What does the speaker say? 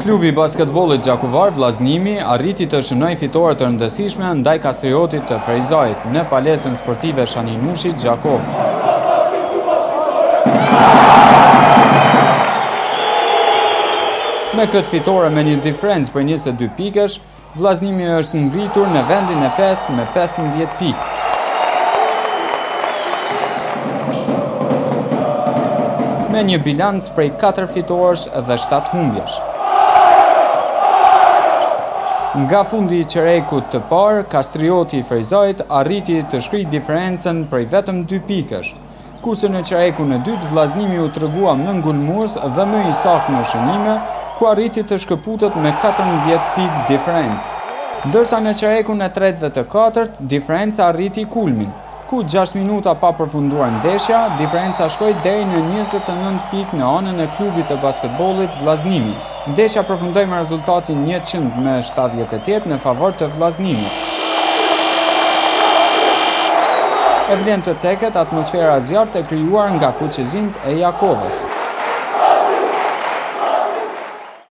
Klubi basketbollit Gjakovar Vllaznimi arriti të shënojë fitore të rëndësishme ndaj Kastriotit të Frejzajt në palestrën sportive Shaninushit Gjakov. Me këtë fitore me një diferencë për 22 pikësh, Vllaznimi është ngritur në vendin e 5 me 15 pikë. Me një bilanc prej 4 fitoresh dhe 7 humbjesh. Nga fundi i qerekut të parë, Kastrioti i Frejzajt arriti të shkrijë diferencën prej vetëm 2 pikësh, kurse në qerekun e dytë Vllaznimi u tregua më ngulmues dhe më i saktë në shënime, ku arriti të shkëputet me 14 pikë diferencë. Ndërsa në qerekun e tretë dhe të katërt, diferenca arriti kulmin, ku 6 minuta pa përfunduar ndeshja, diferenca shkoi deri në 29 pikë në anën e klubit të basketbollit Vllaznimi. Ndeshja përfundoi me rezultatin 100-78 në favor të Vllaznimit. E vlen të ceket atmosfera zjarrt e krijuar nga kuqezinjt e Jakovës.